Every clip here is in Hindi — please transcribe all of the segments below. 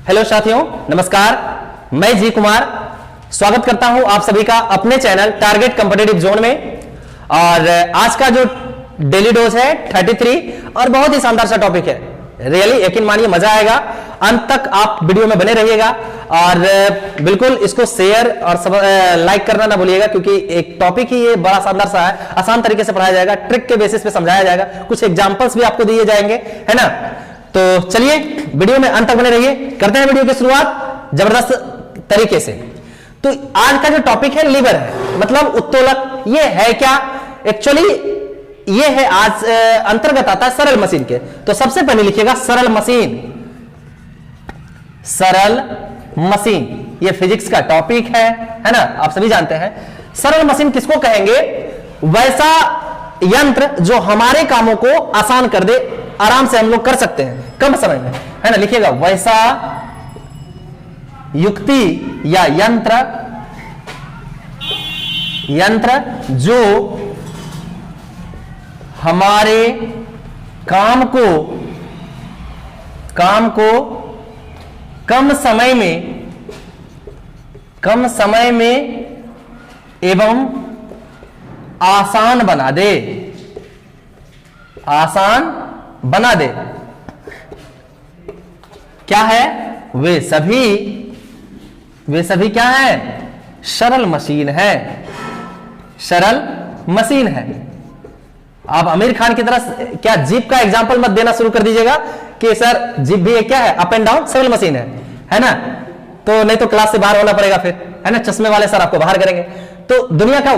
हेलो साथियों, नमस्कार। मैं जी कुमार स्वागत करता हूं आप सभी का अपने चैनल टारगेट कॉम्पिटिटिव जोन में। और आज का जो डेली डोज है 33 और बहुत ही शानदार सा टॉपिक है। रियली यकीन मानिए मजा आएगा। अंत तक आप वीडियो में बने रहिएगा और बिल्कुल इसको शेयर और लाइक करना ना भूलिएगा, क्योंकि एक टॉपिक ही ये बड़ा शानदार सा है। आसान तरीके से पढ़ाया जाएगा, ट्रिक के बेसिस पे समझाया जाएगा, कुछ एग्जांपल्स भी आपको दिए जाएंगे, है ना। तो चलिए वीडियो में अंत तक बने रहिए। करते हैं वीडियो की शुरुआत जबरदस्त तरीके से। तो आज का जो टॉपिक है लीवर है, मतलब उत्तोलक। ये है क्या एक्चुअली? ये है आज अंतर्गत आता है सरल मशीन के। तो सबसे पहले लिखिएगा सरल मशीन। सरल मशीन ये फिजिक्स का टॉपिक है ना, आप सभी जानते हैं। सरल मशीन किसको कहेंगे? वैसा यंत्र जो हमारे कामों को आसान कर दे, आराम से हम लोग कर सकते हैं कम समय में, है ना। लिखिएगा वैसा युक्ति या यंत्र जो हमारे काम को कम समय में एवं आसान बना दे। क्या है? वे सभी क्या है? सरल मशीन है। सरल मशीन है। आप आमिर खान की तरह क्या जीप का एग्जांपल मत देना शुरू कर दीजिएगा कि सर जीप भी क्या है? अप एंड डाउन सरल मशीन है ना। तो नहीं तो क्लास से बाहर होना पड़ेगा फिर, है ना। चश्मे वाले सर आपको बाहर करेंगे। तो दुनिया का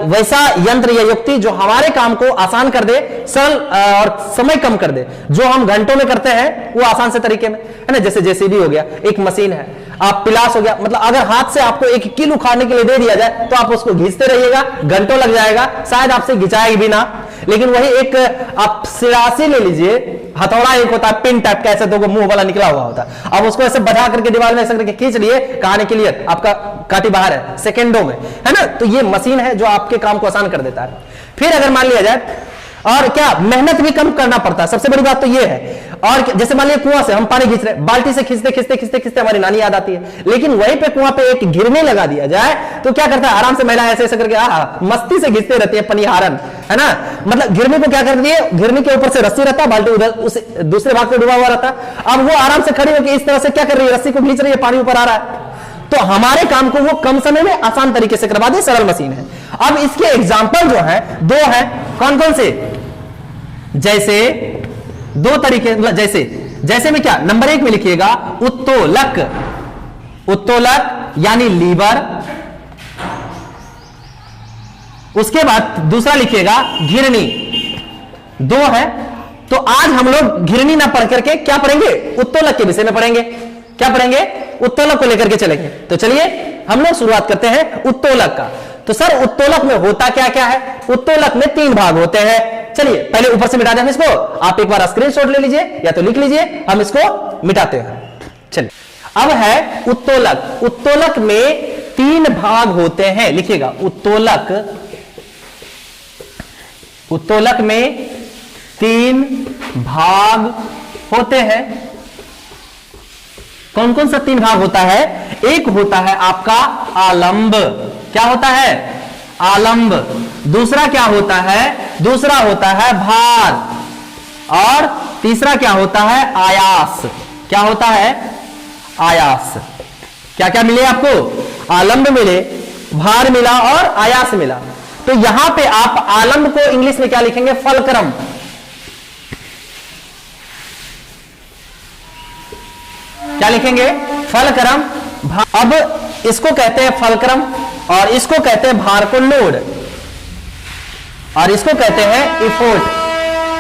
वैसा यंत्र या युक्ति जो हमारे काम को आसान कर दे, सरल और समय कम कर दे। जो हम घंटों में करते हैं वो आसान से तरीके में, है ना। जैसे जेसीबी हो गया, एक मशीन है। आप पिलास हो गया, मतलब अगर हाथ से आपको एक कील उखाड़ने के लिए दे दिया जाए तो आप उसको घिसते रहिएगा, घंटों लग जाएगा, शायद आपसे घिंचाएगी भी ना। लेकिन वही एक आप सिरासी ले लीजिए, हथौड़ा एक होता है पिन टाइप का, ऐसे दो मुंह वाला निकला हुआ होता है। अब उसको ऐसे बधा करके दीवार में ऐसे करके खींच लिए, कहानी क्लियर, आपका काटी बाहर है सेकेंडों में, है ना। तो ये मशीन है जो आपके काम को आसान कर देता है। फिर अगर मान लिया जाए और क्या मेहनत भी कम करना पड़ता है, सबसे बड़ी बात तो ये है। और जैसे मान लिया कुआं से हम पानी खींच रहे, बाल्टी से खींचते हमारी नानी याद आती है। लेकिन वहीं पे कुआं पे एक घिरनी लगा दिया जाए तो क्या करता है? आराम से महिला ऐसे ऐसे करके मस्ती से घिसते रहती है, पनिहारन, है ना। मतलब घिरनी को क्या कर दिए? घिरनी के ऊपर से रस्सी रहता है, बाल्टी उधर उस दूसरे भाग पे डूबा हुआ रहता है। अब वो आराम से खड़ी होकर इस तरह से क्या कर रही है? रस्सी को खींच रही है, पानी ऊपर आ रहा है। तो हमारे काम को वो कम समय में आसान तरीके से करवा दे, सरल मशीन है। अब इसके एग्जाम्पल जो है दो है। कौन कौन से? जैसे दो तरीके, मतलब जैसे में क्या? नंबर 1 में लिखिएगा उत्तोलक यानी लीवर। उसके बाद दूसरा लिखिएगा घिरनी। दो है। तो आज हम लोग घिरनी ना पढ़ करके क्या पढ़ेंगे? उत्तोलक के विषय में पढ़ेंगे। क्या पढ़ेंगे? उत्तोलक को लेकर के चलेंगे। तो चलिए हम लोग शुरुआत करते हैं उत्तोलक का। तो सर उत्तोलक में होता क्या क्या है? उत्तोलक में 3 भाग होते हैं। चलिए पहले ऊपर से मिटा दें हम इसको। आप एक बार स्क्रीनशॉट ले लीजिए या तो लिख लीजिए, हम इसको मिटाते हैं। चलिए अब है उत्तोलक। उत्तोलक में 3 भाग होते हैं। लिखिएगा उत्तोलक में 3 भाग होते हैं। कौन कौन सा 3 भाग होता है? एक होता है आपका आलंब। क्या होता है? आलंब। दूसरा क्या होता है? दूसरा होता है भार। और तीसरा क्या होता है? आयास। क्या होता है? आयास। क्या क्या मिले आपको? आलंब मिले, भार मिला और आयास मिला। तो यहां पे आप आलंब को इंग्लिश में क्या लिखेंगे? फलक्रम। क्या लिखेंगे? फलक्रम। अब इसको कहते हैं फलक्रम और इसको कहते हैं भार को लोड और इसको कहते हैं इफोर्ट।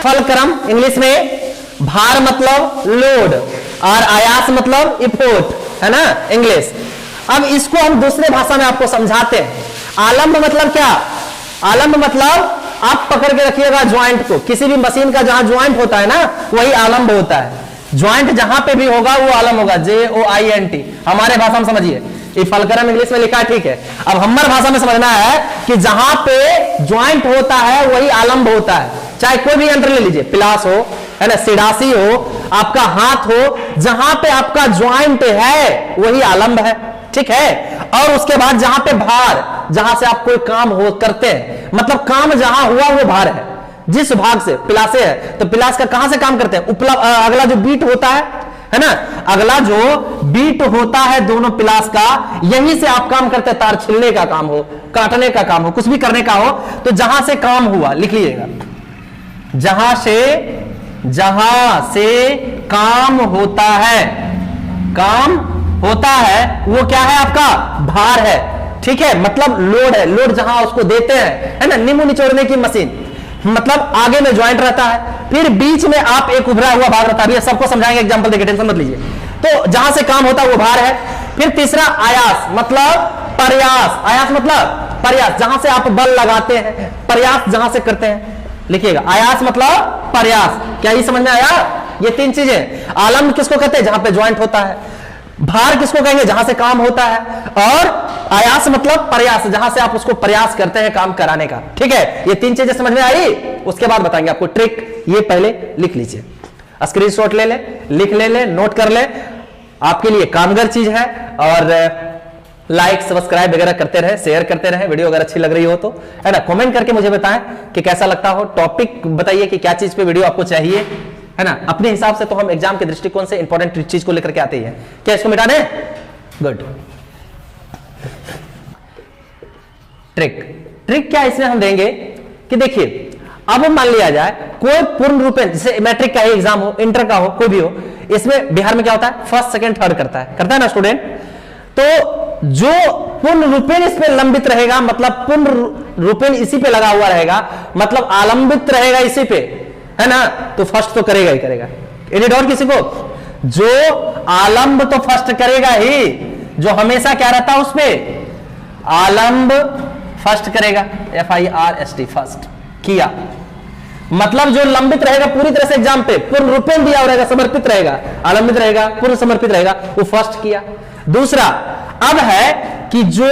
फलक्रम इंग्लिश में, भार मतलब लोड और आयास मतलब इफोर्ट, है ना इंग्लिश। अब इसको हम दूसरे भाषा में आपको समझाते हैं। आलंब मतलब क्या? आलंब मतलब आप पकड़ के रखिएगा ज्वाइंट को। किसी भी मशीन का जहां ज्वाइंट होता है ना, वही आलंब होता है। ज्वाइंट जहां पे भी होगा वो आलंब होगा। JOINT हमारे भाषा में समझिए। ये फलक्रम इंग्लिश में लिखा है, ठीक है। अब हमारे भाषा में समझना है कि जहां पे ज्वाइंट होता है वही आलंब होता है। चाहे कोई भी यंत्र ले लीजिए, पिलास हो, है ना, सिडासी हो, आपका हाथ हो, जहां पे आपका ज्वाइंट है वही आलंब है, ठीक है। और उसके बाद जहां पे भार, जहां से आप कोई काम हो करते हैं, मतलब काम जहां हुआ वो भार है, जिस भाग से पिलासे है, तो पिलास का कहां से काम करते हैं, अगला जो बीट होता है ना, अगला जो बीट होता है दोनों पिलास का, यहीं से आप काम करते हैं, तार छिलने का काम हो, काटने का काम हो, कुछ भी करने का हो, तो जहां से काम हुआ लिख लीजिएगा, जहां से काम होता है, काम होता है वो क्या है, आपका भार है, ठीक है, मतलब लोड है, लोड जहां उसको देते हैं, है ना, नींबू निचोड़ने की मशीन, मतलब आगे में ज्वाइंट रहता है, फिर बीच में आप एक उभरा हुआ भाग रहता है, सबको समझाएंगे एग्जांपल देके, टेंशन मत लीजिए। तो जहां से काम होता है वो भार है। फिर तीसरा आयास मतलब प्रयास, आयास मतलब प्रयास, जहां से आप बल लगाते हैं, प्रयास जहां से करते हैं, लिखिएगा आयास मतलब प्रयास। क्या ये समझ में आया? ये तीन चीजें। आलम्ब किसको कहते हैं, जहां पे ज्वाइंट होता है, भार किसको कहेंगे, जहां से काम होता है, और आयास मतलब प्रयास, जहां से आप उसको प्रयास करते हैं काम कराने का, ठीक है। ये तीन चीजें समझ में आई, उसके बाद बताएंगे आपको ट्रिक। ये पहले लिख लीजिए, स्क्रीनशॉट ले ले, लिख ले, नोट कर ले, आपके लिए कामगर चीज है। और लाइक सब्सक्राइब वगैरह करते रहे, शेयर करते रहे, वीडियो अगर अच्छी लग रही हो तो, है ना, कमेंट करके मुझे बताएं कि कैसा लगता हो, टॉपिक बताइए कि क्या चीज पे वीडियो आपको चाहिए, है ना। अपने हिसाब से तो हम एग्जाम के दृष्टिकोण से इंपॉर्टेंट चीज को लेकर के आते हैं। क्या इसको मिटा दें? गुड। ट्रिक क्या इसमें हम देंगे कि देखिए, अब मान लिया जाए कोई पूर्ण रूपेण, जैसे मैट्रिक का एग्जाम हो, इंटर का हो, कोई भी हो, इसमें बिहार में क्या होता है, फर्स्ट सेकंड थर्ड करता है ना स्टूडेंट। तो जो पूर्ण रूपेण इस पे लंबित रहेगा, मतलब पूर्ण रूपेण इसी पे लगा हुआ रहेगा, मतलब आलंबित रहेगा इसी पे, है ना, तो फर्स्ट तो करेगा ही करेगा। एनी डाउट किसी को? जो आलंब तो फर्स्ट करेगा ही, जो हमेशा क्या रहता है उसपे, आलंब फर्स्ट करेगा, FIRST फर्स्ट किया, मतलब जो लंबित रहेगा पूरी तरह से एग्जाम पे, पूर्ण रूपेण दिया रहेगा, समर्पित रहेगा, आलंबित रहेगा, पूर्ण समर्पित रहेगा, वो फर्स्ट किया। दूसरा अब है कि जो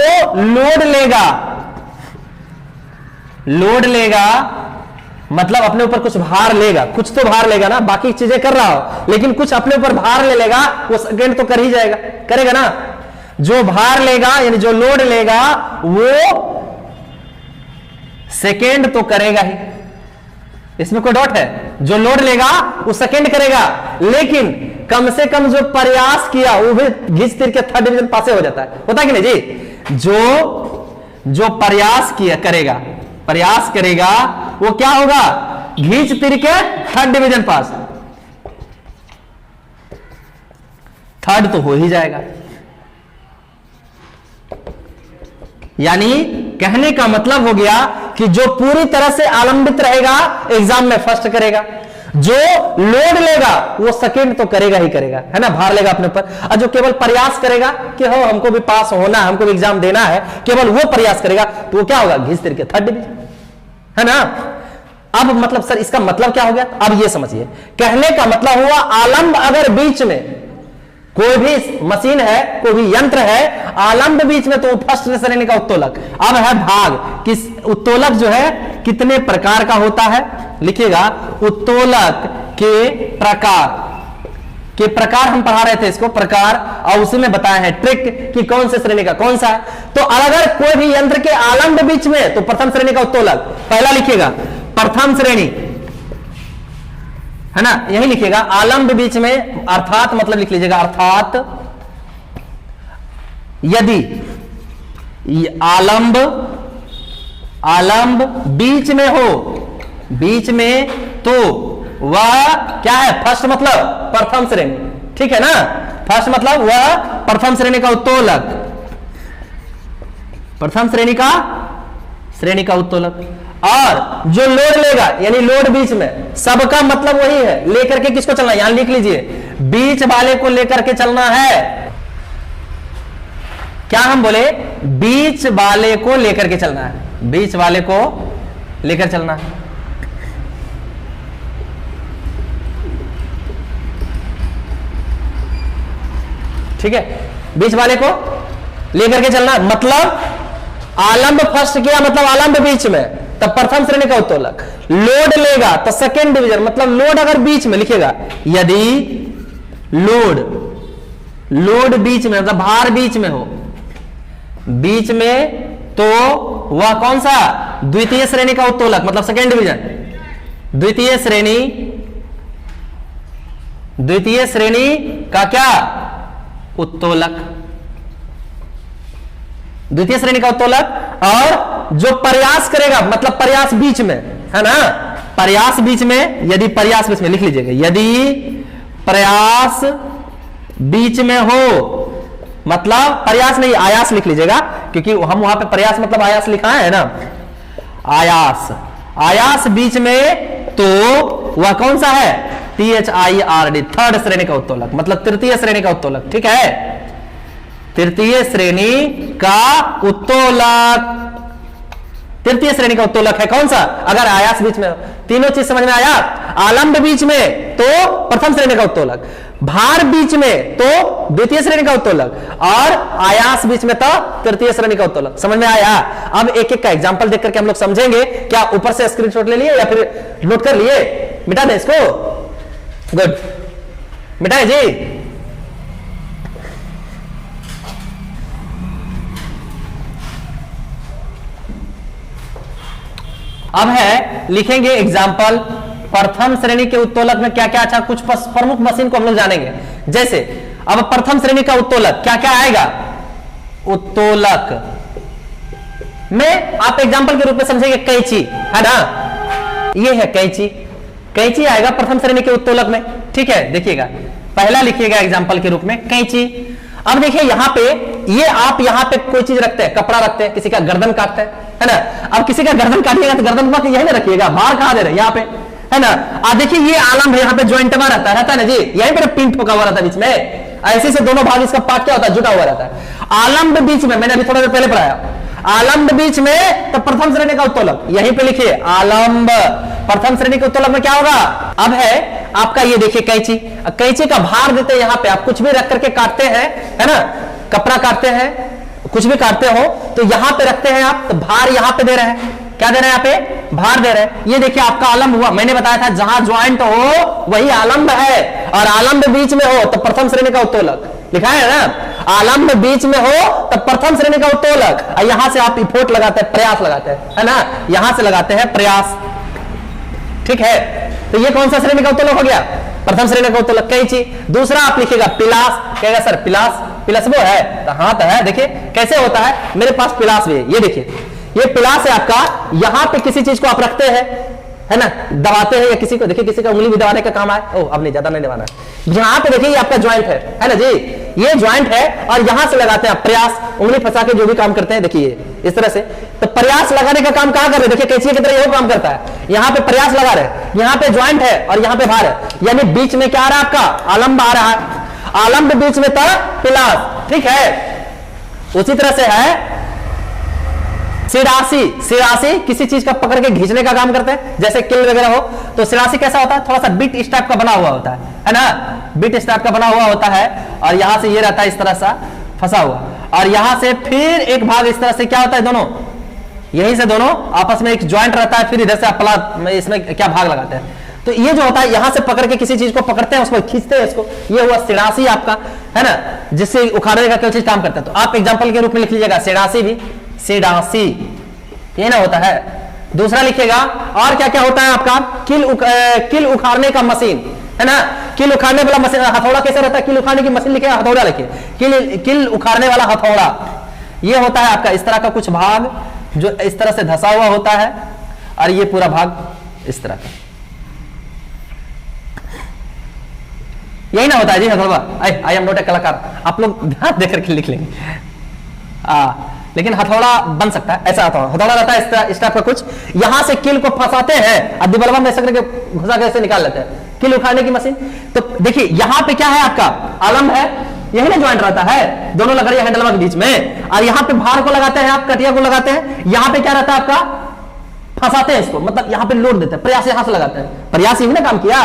लोड लेगा मतलब अपने ऊपर कुछ भार लेगा, कुछ तो भार लेगा ना, बाकी चीजें कर रहा हो लेकिन कुछ अपने ऊपर भार ले लेगा, वो सेकंड तो कर ही जाएगा, करेगा ना। जो भार लेगा यानी जो लोड लेगा वो सेकंड तो करेगा ही, इसमें कोई डाउट है? जो लोड लेगा वो सेकंड करेगा, लेकिन कम से कम जो प्रयास किया वो भी घिस तीर के थर्ड डिवीजन पासे हो जाता है, होता है कि नहीं जी? जो प्रयास किया करेगा, प्रयास करेगा वो क्या होगा, घींच तीर के थर्ड डिवीजन पास, थर्ड तो हो ही जाएगा। यानी कहने का मतलब हो गया कि जो पूरी तरह से आलंबित रहेगा एग्जाम में फर्स्ट करेगा, जो लोड लेगा वो सेकंड तो करेगा ही करेगा, है ना, भार लेगा अपने ऊपर। और जो केवल प्रयास करेगा कि हो हमको भी पास होना है, हमको भी एग्जाम देना है, केवल वो प्रयास करेगा तो वो क्या होगा, घिस तीर के थर्ड डिवीजन, है ना। अब मतलब सर इसका मतलब क्या हो गया, अब ये समझिए, कहने का मतलब हुआ आलंब अगर बीच में कोई भी मशीन है, कोई भी यंत्र है, आलंब बीच में, तो फर्स्ट श्रेणी का उत्तोलक। अब है भाग, किस उत्तोलक जो है कितने प्रकार का होता है, लिखिएगा उत्तोलक के प्रकार हम पढ़ा रहे थे इसको, प्रकार, और उसी में बताया है ट्रिक कि कौन से श्रेणी का कौन सा है। तो अगर कोई भी यंत्र के आलंब बीच में, तो प्रथम श्रेणी का उत्तोलक, पहला लिखिएगा प्रथम श्रेणी, है ना, यही लिखिएगा आलंब बीच में, अर्थात मतलब लिख लीजिएगा, अर्थात यदि आलंब बीच में हो, बीच में, तो वह क्या है, फर्स्ट मतलब प्रथम श्रेणी, ठीक है ना, फर्स्ट मतलब वह प्रथम श्रेणी का उत्तोलक, प्रथम श्रेणी का उत्तोलक। और जो लोड लेगा यानी लोड बीच में, सबका मतलब वही है, लेकर के किसको चलना है, यहां लिख लीजिए, बीच वाले को लेकर के चलना है। क्या हम बोले, बीच वाले को लेकर के चलना है, बीच वाले को लेकर चलना है। ठीक है, बीच वाले को लेकर के चलना, मतलब आलंब फर्स्ट किया, मतलब आलंब बीच में, तब प्रथम श्रेणी का उत्तोलक। लोड लेगा तो सेकेंड डिवीजन, मतलब लोड अगर बीच में लिखेगा, यदि लोड बीच में, मतलब भार बीच में हो, बीच में, तो वह कौन सा? द्वितीय श्रेणी का उत्तोलक, मतलब सेकेंड डिवीजन। द्वितीय श्रेणी का क्या? उत्तोलक। द्वितीय श्रेणी का उत्तोलक। और जो प्रयास करेगा, मतलब प्रयास बीच में है ना, प्रयास बीच में, यदि प्रयास बीच में लिख लीजिएगा, यदि प्रयास बीच में हो, मतलब प्रयास नहीं, आयास लिख लीजिएगा, क्योंकि हम वहां पे प्रयास मतलब आयास लिखा है ना, आयास बीच में, तो वह कौन सा है? THIRD, थर्ड श्रेणी का उत्तोलक, मतलब तृतीय श्रेणी का उत्तोलक। ठीक है, तृतीय श्रेणी का उत्तोलक। तृतीय श्रेणी का उत्तोलक है कौन सा? अगर आयास बीच में हो। तीनों चीज समझ में आया? आलंब बीच में तो प्रथम श्रेणी का उत्तोलक, भार बीच में तो द्वितीय श्रेणी का उत्तोलक, और आयास बीच में तो तृतीय श्रेणी का उत्तोलक। समझ में आया? अब एक एक का एग्जांपल देख करके हम लोग समझेंगे। क्या ऊपर से स्क्रीनशॉट ले लिए या फिर नोट कर लिए? मिटा दें इसको? गुड, मिटाए जी। अब है, लिखेंगे एग्जाम्पल प्रथम श्रेणी के उत्तोलक में क्या क्या। अच्छा, कुछ प्रमुख मशीन को हम लोग जानेंगे। जैसे अब प्रथम श्रेणी का उत्तोलक क्या क्या आएगा? उत्तोलक में आप एग्जाम्पल के रूप में समझेंगे कैंची, है ना, ये है कैंची। कैंची आएगा प्रथम श्रेणी के उत्तोलक में। ठीक है, देखिएगा, पहला लिखिएगा एग्जाम्पल के रूप में कैंची। अब देखिए यहाँ पे, ये आप यहाँ पे कोई चीज रखते हैं, कपड़ा रखते हैं, किसी का गर्दन काटते हैं, है ना। अब किसी का गर्दन काटिएगा तो गर्दन को यही ना रखिएगा, बाहर कहाँ दे रहे? यहाँ पे, है ना। आप देखिए ये आलम है, यहाँ पे ज्वाइंट में रहता है ना जी, यहीं पे पिन ठोका हुआ रहता है बीच में, ऐसे से दोनों भाग इसका पार्ट क्या होता है? जुटा हुआ रहता है। आलम्ब बीच में, मैंने अभी थोड़ा देर पहले पढ़ाया, आलम्ब बीच में तो प्रथम श्रेणी का उत्तोलक, यहीं पे लिखिए आलम्ब। प्रथम श्रेणी के उत्तोलक में क्या होगा? अब है आपका, ये देखिए कैंची, कैंची का भार देते हैं यहाँ पे, आप कुछ भी रख करके काटते हैं, है ना, कपड़ा काटते हैं, कुछ भी काटते हो तो यहाँ पे रखते हैं आप, तो भार यहाँ पे दे रहे हैं। क्या दे रहे हैं? यहाँ पे भार दे रहे हैं। ये देखिए आपका आलम्ब हुआ, मैंने बताया था जहां ज्वाइंट हो वही आलम्ब है, और आलम्ब बीच में हो तो प्रथम श्रेणी का उत्तोलक। लिखा है ना, आलम्ब बीच में हो तो प्रथम श्रेणी का उत्तोलक। यहां से आप इफोर्ट लगाते हैं, प्रयास लगाते हैं, है ना, यहां से लगाते हैं प्रयास। ठीक है, तो ये कौन सा श्रेणी का उत्तोलक हो गया? प्रथम श्रेणी का उत्तोलक कैंची। दूसरा आप लिखेगा पिलास। कहेगा सर पिलास, पिलास वो है? तो हाँ तो है। देखिए कैसे होता है, मेरे पास पिलास भी है, ये देखिए, ये पिलास है आपका। यहां पे किसी चीज को आप रखते हैं, है ना, दबाते हैं, या किसी को, देखिए किसी का उंगली भी दबाने का काम आए। ओ अब नहीं, ज्यादा नहीं दबाना है। यहाँ पे देखिए ये आपका ज्वाइंट है ना जी, ये ज्वाइंट है, और यहां से लगाते हैं प्रयास, उंगली फंसा के जो भी काम करते हैं, देखिए इस तरह से। तो प्रयास लगाने का काम कहां कर रहे हैं? देखिए कैंची की तरह यही काम करता है। यहाँ पे प्रयास लगा रहे हैं, यहाँ पे ज्वाइंट है और यहाँ पे भार है, यानी बीच में क्या आ रहा है? आपका आलम्ब आ रहा है। आलम्ब बीच में था पिलास। ठीक है, उसी तरह से है सिरासी। सिरासी किसी चीज का पकड़ के खींचने का काम करते हैं, जैसे किल वगैरह हो तो सिरासी कैसा होता है? थोड़ा सा बिट इस टाइप का बना हुआ होता है ना, बिट इस टाइप का बना हुआ होता है, और यहां से ये रहता है इस तरह सा फंसा हुआ, और यहां से फिर एक भाग इस तरह से क्या होता है? दोनों यहीं से दोनों आपस में एक ज्वाइंट रहता है, फिर इधर से आप पला इसमें क्या भाग लगाते हैं। तो ये जो होता है, यहां से पकड़ के किसी चीज को पकड़ते हैं, उसको खींचते हैं, इसको, ये हुआ सिरासी आपका, है ना, जिससे उखाड़ने का कोई चीज काम करता है। तो आप एग्जांपल के रूप में लिख लीजिएगा सिरासी भी, सिडासी, ये ना होता है। दूसरा लिखिएगा, और क्या क्या होता है आपका? किल उखाड़ने का मशीन, है ना, किल उखाड़ने वाला मशीन। हथौड़ा कैसा रहता है? किल उखाड़ने की मशीन लिखिए, हथौड़ा लिखिए, किल उखाड़ने वाला हथौड़ा। ये होता है आपका इस तरह का कुछ भाग जो इस तरह से धसा हुआ होता है, और ये पूरा भाग इस तरह का, यही ना होता है जी हथौड़ा। आई एम नॉट ए कलाकार, आप लोग ध्यान देकर के लिख लेंगे। लेकिन हथौड़ा बन सकता है, ऐसा हथौड़ा रहता है इस टाइप का कुछ, यहां से किल को फंसाते हैं, अद्दिबलवा में ऐसा करके घुसा के ऐसे निकाल लेते हैं, किल उखाड़ने की मशीन। तो देखिए यहां पे क्या है? आपका आलम्ब है, यही ना ज्वाइंट रहता है दोनों लकड़ियां हैंडलवा के बीच में, और यहाँ पे भार को लगाते हैं आप, कटिया को लगाते हैं, यहाँ पे क्या रहता है आपका? फंसाते हैं इसको, मतलब यहाँ पे लोड देते हैं, प्रयास यहां से लगाते हैं, प्रयास यही ना काम किया,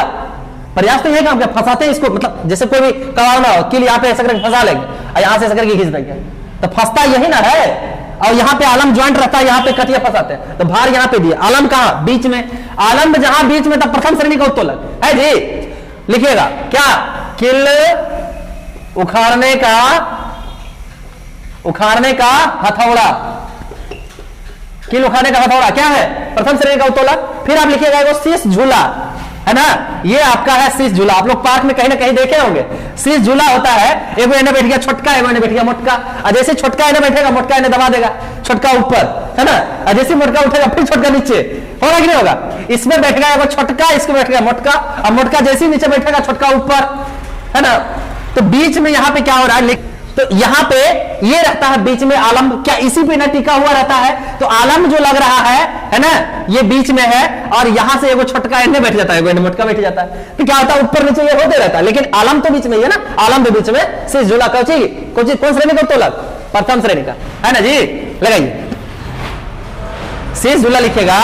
प्रयास तो यही काम किया, फंसाते हैं इसको, मतलब जैसे कोई भी कबाड़ ना हो, किल यहाँ पे ऐसा करके फंसा लेंगे और यहाँ से ऐसा करके खींच देंगे, तो फंसता यही ना है, और यहाँ पे आलम ज्वाइंट रहता है, यहाँ पे कटिया फंसाते हैं, तो भार यहाँ पे दिया, आलम कहाँ बीच में, आलम जहां बीच में तब प्रथम श्रेणी का उत्तोलक है जी। लिखिएगा क्या, किल उखाड़ने का हथौड़ा, किल उखाड़ने का हथौड़ा क्या है, प्रथम श्रेणी का उत्तोलक। फिर आप लिखिएगा वो शीश झूला है ना, ये आपका है शीश झूला। आप लोग पार्क में कहीं ना कहीं देखे होंगे, शीश झूला होता है, एगो एने बैठ गया छोटका, एगो एने बैठ गया मोटका, और जैसे छोटका एने बैठेगा मोटका एने दबा देगा, छोटका ऊपर है ना, और जैसे मोटका उठेगा फिर छोटका नीचे, होगा कि नहीं होगा। इसमें बैठेगा एगो छोटका, इसमें बैठेगा मोटका, और मोटका जैसे नीचे बैठेगा छोटका ऊपर है ना। तो बीच में यहाँ पे क्या हो रहा है, तो यहां पे ये रहता है बीच में आलम, क्या इसी पे ना टिका हुआ रहता है, तो आलम जो लग रहा है ना, ये बीच में है, और यहां से एगो छोटका इन्हें बैठ जाता है, एगो मोटका बैठ जाता है, तो क्या होता है ऊपर नीचे ये होते रहता है, लेकिन आलम तो बीच में ही है ना, आलम के बीच में शीश झूला कौन श्रेणी का उत्तोलक, प्रथम श्रेणी का है ना जी। लगाइए शीश झूला लिखेगा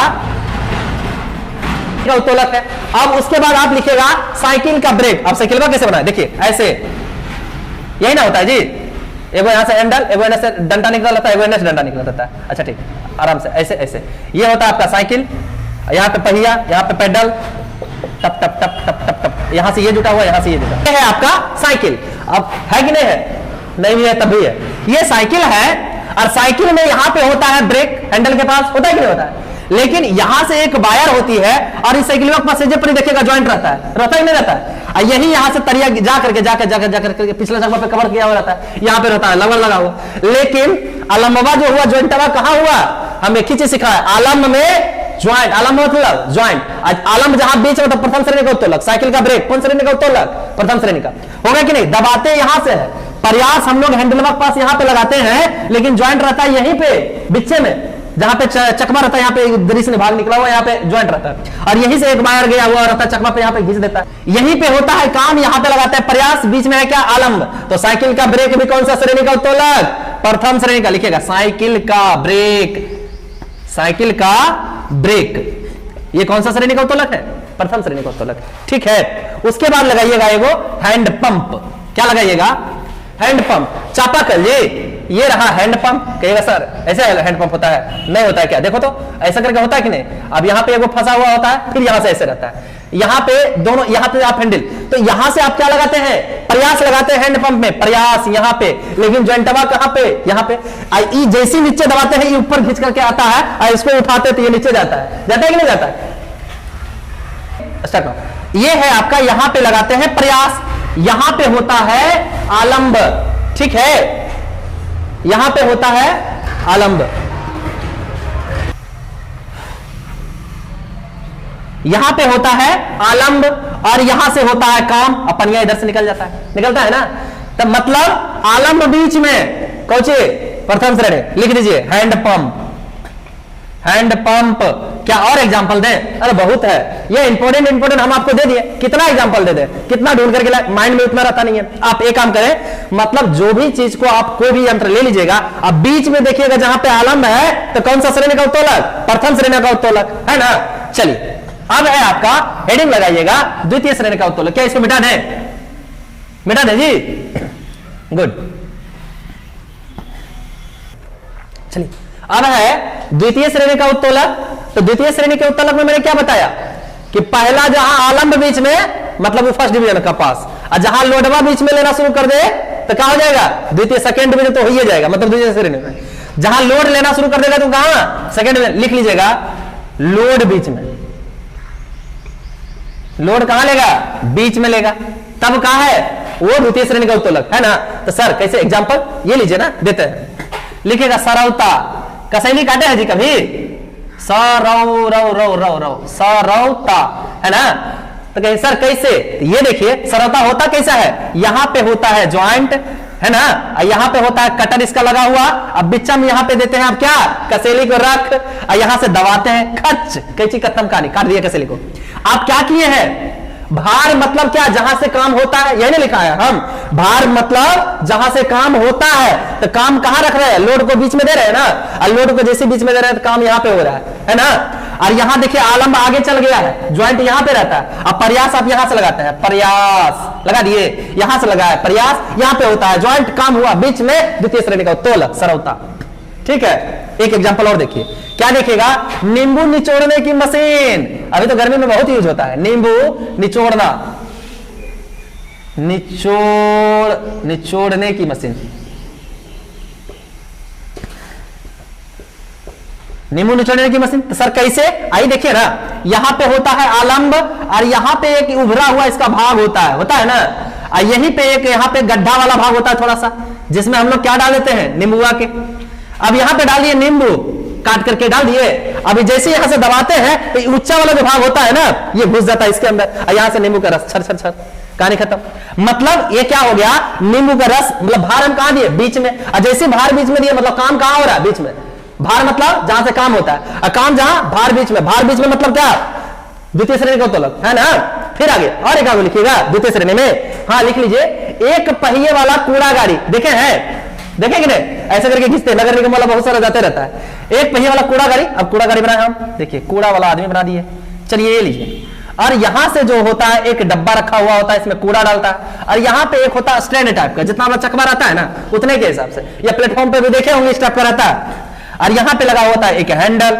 उत्तोलक है। अब उसके बाद आप लिखेगा साइकिल का ब्रेक। अब साइकिल कैसे बनाए, देखिए ऐसे, यही ना होता है जी, एगो यहाँ से हैंडल, एगो यहाँ से डंडा निकला रहता है, एगो यहाँ से डंडा निकला रहता है। अच्छा ठीक, आराम से ऐसे ऐसे, ये होता है आपका साइकिल, यहाँ पे पहिया, यहाँ पे पेडल, टप टप टप टप टप टप, यहाँ से ये जुटा हुआ, यहाँ से ये जुटा, ये है आपका साइकिल। अब है कि नहीं है, नहीं भी है तब भी है, ये साइकिल है। और साइकिल में यहाँ पे होता है ब्रेक, हैंडल के पास होता है कि नहीं होता है, लेकिन यहां से एक वायर होती है, और इस साइकिल के पास पर देखिएगा ज्वाइंट रहता ही नहीं रहता है, और यही यहां से तरिया जाकर पिछले जगह पे कवर किया हुआ रहता है, यहां पे रहता है लवर लगा हुआ। लेकिन अलमवा जो हुआ, ज्वाइंटवा कहां हुआ, हम एक ही चीज सिखा है, आलम में ज्वाइंट, आलम मतलब ज्वाइंट, आलम जहां बीच में, तो प्रथम श्रेणी का उत्तोलक। साइकिल का ब्रेक कौन श्रेणी का उत्तोलक, प्रथम श्रेणी का, होगा कि नहीं। दबाते यहां से है, प्रयास हम लोग हैंडलवा के पास यहां पे लगाते हैं, लेकिन ज्वाइंट रहता है यहीं पे बिच्चे में, जहां पे चकमा रहता है, यहाँ पे दरी से भाग निकला हुआ, यहाँ पे ज्वाइंट रहता है, और यहीं से एक वायर गया हुआ रहता है चकमा पे, यहाँ पे घिस देता है, यहीं पे होता है काम, यहाँ पे लगाता है प्रयास, बीच में है क्या, आलम्ब। तो साइकिल का ब्रेक भी कौन सा श्रेणी का उत्तोलक, प्रथम श्रेणी का। लिखेगा साइकिल का ब्रेक, साइकिल का ब्रेक, ये कौन सा श्रेणी का उत्तोलक है, प्रथम श्रेणी का उत्तोलक। ठीक है, उसके बाद लगाइएगा एगो हैंड पंप। क्या लगाइएगा, हैंड पंप। चापाकल, ये रहा हैंड पंप। कहिएगा सर ऐसे हैंड पंप होता है, नहीं होता है क्या, देखो तो ऐसा करके होता है कि नहीं। अब यहाँ पे एगो फंसा हुआ होता है, फिर यहाँ से ऐसे रहता है, यहाँ पे दोनों, यहाँ पे आप हैंडल, तो यहाँ से आप क्या लगाते हैं, प्रयास लगाते हैं हैंड पंप में, प्रयास यहाँ पे, लेकिन ज्वाइंटवा कहाँ पे, यहाँ पे। जैसे नीचे दबाते हैं ये ऊपर खींच करके आता है, और इसको उठाते तो ये नीचे जाता है कि नहीं जाता है। ये है आपका, यहां पे लगाते हैं प्रयास, यहां पे होता है आलंब। ठीक है, यहां पे होता है आलंब, यहां पे होता है आलंब, और यहां से होता है काम, अपनिया इधर से निकल जाता है, निकलता है ना। तब मतलब आलंब बीच में कौचे, प्रथम श्रेणी। लिख दीजिए हैंड पंप, हैंड पंप। क्या और एग्जांपल दें, अरे बहुत है, ये इंपोर्टेंट हम आपको दे दिए, कितना एग्जांपल दे दें, कितना ढूंढ करके, माइंड में उतना रहता नहीं है। आप एक काम करें, मतलब जो भी चीज को आप कोई भी यंत्र ले लीजिएगा, अब बीच में देखिएगा जहां पे आलम्ब है, तो कौन सा श्रेणी का उत्तोलक, प्रथम श्रेणी का उत्तोलक है ना। चलिए अब है आपका हेडिंग लगाइएगा, द्वितीय श्रेणी का उत्तोलक। क्या इसको मिटा दें, मिटा दें जी, गुड। चलिए अब है द्वितीय श्रेणी का उत्तोलक। तो द्वितीय श्रेणी के उत्तोलक में मैंने क्या बताया कि पहला जहां आलम्ब बीच में, मतलब वो फर्स्ट डिवीजन का पास, और जहां लोडवा बीच में लेना शुरू कर दे तो क्या हो जाएगा, द्वितीय, सेकंड डिवीजन तो हो ही जाएगा, मतलब द्वितीय श्रेणी में। जहां लोड लेना शुरू कर देगा तो कहां, सेकंड डिवीजन। लिख लीजिएगा लोड बीच में, लोड कहां लेगा, बीच में लेगा, तब कहां है वो द्वितीय श्रेणी का उत्तोलक है ना। तो सर कैसे, एग्जांपल ये लीजिए ना, देते हैं। लिखेगा सरौता, कसैली काटे हैं जी कभी, सरौता है ना। तो कहीं सर कैसे, ये देखिए सरौता होता कैसा है, यहां पे होता है ज्वाइंट है ना, यहां पे होता है कटर इसका लगा हुआ, अब बिच्चा में यहां पे देते हैं आप क्या, कसैली को रख, और यहां से दबाते हैं, खच, कैची खत्म कहानी, काट दिया कसैली को। आप क्या किए हैं, भार मतलब क्या, जहां से काम होता है, यही नहीं लिखा है हम, भार मतलब जहां से काम होता है, तो काम कहां रख रहे हैं, लोड को बीच में दे रहे हैं ना, और लोड को जैसे बीच में दे रहे हैं तो काम यहां पे हो रहा है ना। और यहां देखिए आलम्ब आगे चल गया है, ज्वाइंट यहां पे रहता है, अब प्रयास आप यहां से लगाते हैं, प्रयास लगा दिए, यहां से लगाया प्रयास, यहां पे होता है ज्वाइंट, काम हुआ बीच में, द्वितीय श्रेणी का उत्तोलक सरौता। ठीक है, एक एग्जांपल और देखिए, क्या देखिएगा, नींबू निचोड़ने की मशीन। अभी तो गर्मी में बहुत यूज होता है, नींबू निचोड़ना, निचोड़ने की मशीन, नींबू निचोड़ने की मशीन। तो सर कैसे, आइए देखिए ना, यहां पे होता है आलंब और यहां पे एक उभरा हुआ इसका भाग होता है ना, और यहीं पे एक यहाँ पे गड्ढा वाला भाग होता है थोड़ा सा, जिसमें हम लोग क्या डाल देते हैं, नींबुआ के। अब यहां पे डालिए नींबू, काट करके डाल दिए, अभी जैसे यहां से दबाते हैं तो ऊंचा वाला जो भाग होता है ना, ये घुस जाता है इसके अंदर, और यहां से नींबू का रस छर छर छर, कहानी खत्म। मतलब ये क्या हो गया, नींबू का रस, मतलब भार हम कहां दिए, बीच में, और जैसे भार बीच में दिए, मतलब काम कहां हो रहा है, बीच में। भार मतलब जहां से काम होता है, और काम जहां, भार बीच में, भार बीच में मतलब क्या, द्वितीय श्रेणी का उत्तोलक है ना। फिर आगे और एक आगे लिखिएगा द्वितीय श्रेणी में, हाँ लिख लीजिए, एक पहिए वाला कूड़ा गाड़ी, देखे हैं, देखे कि नहीं, ऐसे करके खींचते, नगर निगम वाला बहुत सारा जाते रहता है, एक पहिए वाला कूड़ा गाड़ी। अब कूड़ा गाड़ी बनाए हम, देखिए कूड़ा वाला आदमी बना दिए, चलिए ये लीजिए, और यहां से जो होता है एक डब्बा रखा हुआ होता है, इसमें कूड़ा डालता है, और यहां पे एक होता है स्टैंड टाइप का, जितना बड़ा चकवा रहता है ना उतने के हिसाब से, या प्लेटफॉर्म पे भी देखे होंगे इस टाइप का रहता है, और यहां पे लगा होता है एक हैंडल।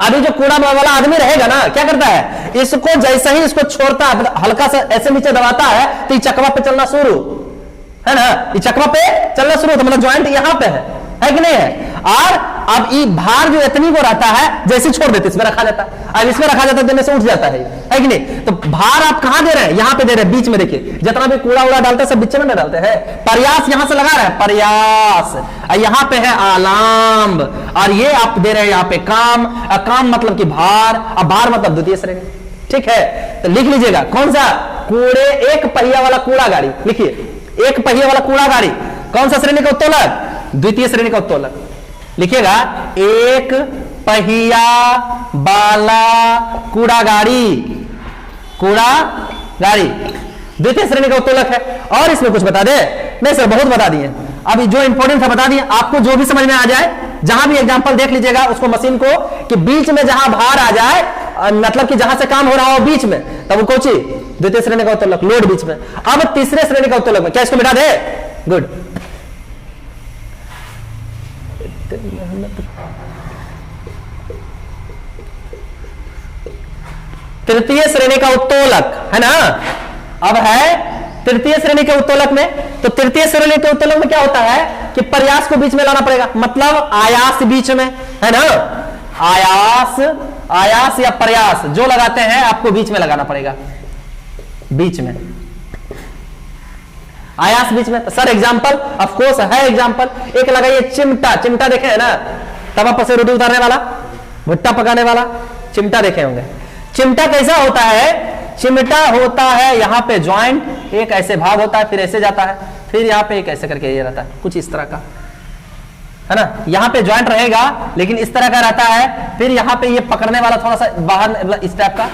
अभी जो कूड़ा वाला आदमी रहेगा ना, क्या करता है, इसको जैसे ही इसको छोड़ता है, हल्का सा ऐसे नीचे दबाता है, तो ये चकवा पे चलना शुरू है ना, ये चकवा पे चलना शुरू, तो मतलब ज्वाइंट यहां पे है कि नहीं है। और अब ये भार जो इतनी को रहता है, जैसे छोड़ देते इसमें रखा जाता है, अब इसमें रखा जाता है देने से उठ जाता है कि नहीं। तो भार आप कहां दे रहे हैं, यहां पे दे रहे हैं, बीच में। देखिए जितना भी कूड़ा उड़ा डालते हैं सब बीच में ना डालते हैं, प्रयास यहां से लगा रहे हैं, प्रयास, और यहां पे है आलंब, और ये आप दे रहे हैं यहां पे काम, काम मतलब कि भार, और भार मतलब द्वितीय श्रेणी, ठीक है। तो लिख लीजिएगा कौन सा, कूड़े, एक पहिया वाला कूड़ा गाड़ी, लिखिए एक पहिया वाला कूड़ा गाड़ी, कौन सा श्रेणी का उत्तोलक, द्वितीय श्रेणी का उत्तोलक। लिखिएगा एक पहिया वाला कूड़ा गाड़ी, कूड़ा गाड़ी द्वितीय श्रेणी का उत्तोलक है। और इसमें कुछ बता दे, नहीं सर बहुत बता दिए, अभी जो इंपॉर्टेंट था बता दिए, आपको जो भी समझ में आ जाए, जहां भी एग्जांपल देख लीजिएगा उसको, मशीन को, कि बीच में जहां भार आ जाए, मतलब कि जहां से काम हो रहा हो बीच में, तब वो कोची, द्वितीय श्रेणी का उत्तोलक, लोड बीच में। अब तीसरे श्रेणी का उत्तोलक में, क्या इसको मिटा दे, गुड, तृतीय श्रेणी का उत्तोलक है ना। अब है तृतीय श्रेणी के उत्तोलक में, तो तृतीय श्रेणी के उत्तोलक में क्या होता है कि प्रयास को बीच में लाना पड़ेगा, मतलब आयास बीच में है ना, आयास, आयास या प्रयास जो लगाते हैं आपको बीच में लगाना पड़ेगा, बीच में, आयास बीच में। तो सर एग्जांपल, ऑफ कोर्स है एग्जांपल, एक लगाइए चिमटा, चिमटा देखे है ना, तवा पर से रोटी उतारने वाला, भुट्टा पकाने वाला, चिमटा देखे होंगे। चिमटा कैसा होता है, चिमटा होता है यहां पे ज्वाइंट, एक ऐसे भाग होता है, फिर ऐसे जाता है, फिर यहां पे एक ऐसे करके ये रहता है, कुछ इस तरह का है ना, यहां पे ज्वाइंट रहेगा लेकिन इस तरह का रहता है, फिर यहां पे ये पकड़ने वाला थोड़ा सा बाहर इस टाइप का।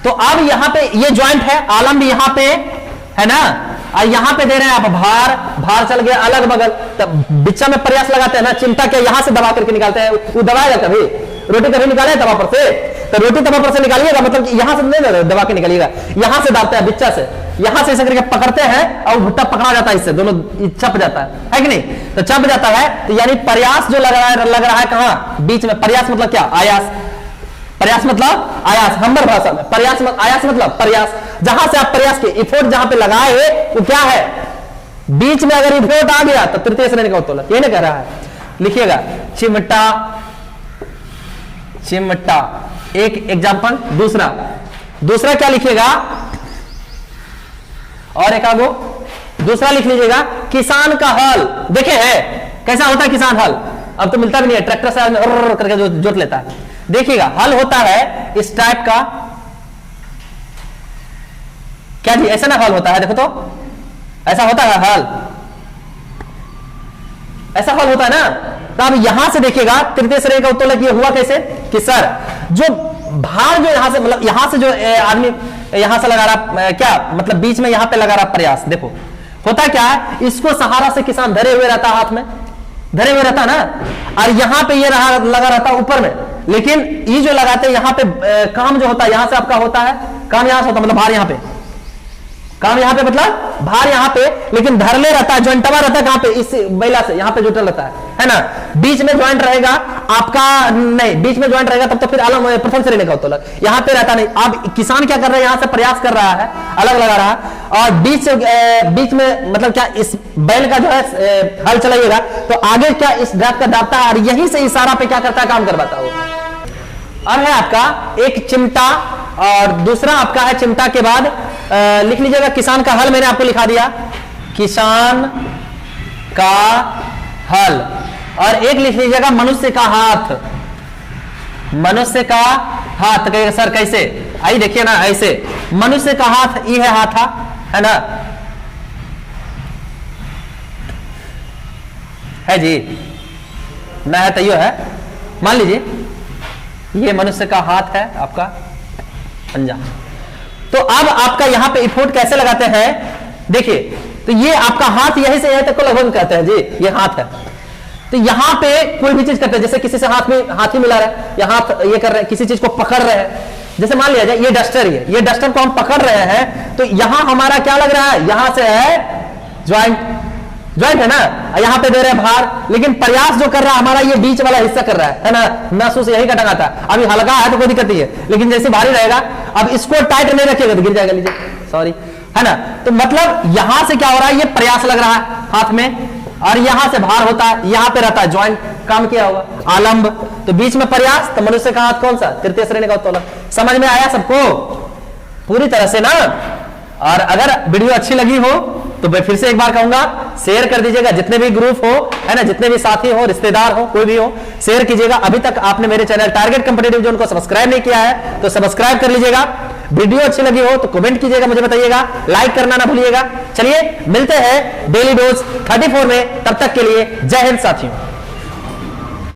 तो अब यहां पे ये ज्वाइंट है, आलम भी यहां पे है ना, और यहां पे दे रहे हैं आप भार, भार चल गया अलग बगल, तब बिच्चा में प्रयास लगाते हैं ना, चिमटा के यहां से दबा करके निकालते हैं, वो दबाएगा कभी, रोटी कभी निकाले तवा पर से, तो रोटी तवा पर से निकालिएगा, मतलब कि यहां से नहीं दबा के निकालिएगा, यहां से डालते हैं बिच्चा से, यहां से ऐसे करके पकड़ते हैं और भुट्टा पकड़ा जाता है, इससे दोनों चप जाता है कि नहीं, तो चप जाता है, तो यानी प्रयास जो लग रहा है कहां, बीच में। प्रयास मतलब क्या, आयास, प्रयास मतलब आयास, हम्बर भाषा में प्रयास आयास मतलब प्रयास, जहां से आप प्रयास के इफोर्ट जहां पे लगाए वो क्या है, बीच में अगर इफोर्ट आ गया तो तृतीय श्रेणी का उत्तोलक, ये नहीं कह रहा है। लिखिएगा चिमटा, चिमटा एक एग्जांपल। दूसरा, दूसरा क्या लिखिएगा, और एक आगो दूसरा लिख लीजिएगा, किसान का हल। देखे है कैसा होता है किसान हल, अब तो मिलता भी नहीं है, ट्रैक्टर से करके जो जोत लेता है। देखिएगा हल होता है इस टाइप का, क्या जी ऐसा ना हल होता है, देखो तो ऐसा होता है हल, ऐसा हल होता है ना। तो अब यहां से देखिएगा तृतीय श्रेणी का उत्तोलक ये हुआ कैसे कि सर जो भार जो यहां से, मतलब यहां से जो आदमी यहां से लगा रहा, क्या मतलब बीच में यहां पे लगा रहा प्रयास, देखो होता क्या है, इसको सहारा से किसान धरे हुए रहता, हाथ में धरे हुए रहता ना, और यहां पे ये लगा रहता ऊपर में, लेकिन ये जो लगाते हैं यहां पे काम जो होता है यहां से आपका होता है, काम यहां से होता है, मतलब भार यहां पे काम यहाँ पे मतलब भार यहाँ पे, लेकिन धरले रहता है, ज्वाइंटवा रहता है कहाँ पे, इस बैला से यहाँ पे जुटल रहता है ना। बीच में ज्वाइंट रहेगा आपका, नहीं बीच में ज्वाइंट रहेगा तब तो फिर अलग प्रथम श्रेणी का उत्तोलक, यहाँ पे रहता नहीं। अब किसान क्या कर रहा है, यहाँ से प्रयास कर रहा है, अलग लगा रहा है, और बीच में मतलब क्या इस बैल का जो है हल चलाइएगा तो आगे क्या इस ड्राफ्ट का दापता है, और यहीं से इशारा पे क्या करता है, काम करवाता है। अब है आपका एक चिमटा, और दूसरा आपका है चिमटा के बाद लिख लीजिएगा किसान का हल, मैंने आपको लिखा दिया किसान का हल, और एक लिख लीजिएगा मनुष्य का हाथ, मनुष्य का हाथ। कहिएगा सर कैसे, आई देखिए ना ऐसे, मनुष्य का हाथ ये है हाथा, है ना, है जी ना, है तैयो है, मान लीजिए ये मनुष्य का हाथ है आपका पंजा। तो अब आपका यहां पे इफोर्ट कैसे लगाते हैं, देखिए, तो ये आपका हाथ यहीं से यहीं तक को लगभग कहते हैं जी, ये हाथ है। तो यहां पे कोई भी चीज करते हैं, जैसे किसी से हाथ में हाथी मिला रहे हैं, या हाथ ये कर रहे हैं, किसी चीज को पकड़ रहे हैं, जैसे मान लिया जाए ये डस्टर, ये डस्टर को हम पकड़ रहे हैं, तो यहां हमारा क्या लग रहा है, यहां से है ज्वाइंट है ना, यहां पे दे रहे हैं भार, लेकिन प्रयास जो कर रहा है हमारा ये बीच वाला हिस्सा कर रहा है ना, नसों से यही का टंगाता है। अभी हल्का है तो कोई दिक्कत नहीं है, लेकिन जैसे भारी रहेगा, अब इसको टाइट नहीं रखिएगा तो गिर जाएगा, लीजिए सॉरी, है ना। तो मतलब यहां से क्या हो रहा है, ये प्रयास लग रहा है हाथ में, और यहां से भार होता है, यहां पे रहता है ज्वाइंट, काम किया होगा आलंब, तो बीच में प्रयास, तो मनुष्य का हाथ कौन सा, तृतीय श्रेणी का उत्तोलक। समझ में आया सबको पूरी तरह से ना। और अगर वीडियो अच्छी लगी हो तो मैं फिर से एक बार कहूंगा, शेयर कर दीजिएगा, जितने भी ग्रुप हो, है ना, जितने भी साथी हो, रिश्तेदार हो, कोई भी हो, शेयर कीजिएगा। अभी तक आपने मेरे चैनल टारगेट कॉम्पिटिटिव जोन को सब्सक्राइब नहीं किया है तो सब्सक्राइब कर लीजिएगा। वीडियो अच्छी लगी हो तो कमेंट कीजिएगा, मुझे बताइएगा, लाइक करना ना भूलिएगा। चलिए मिलते हैं डेली डोज 34 में, तब तक के लिए जय हिंद साथियों।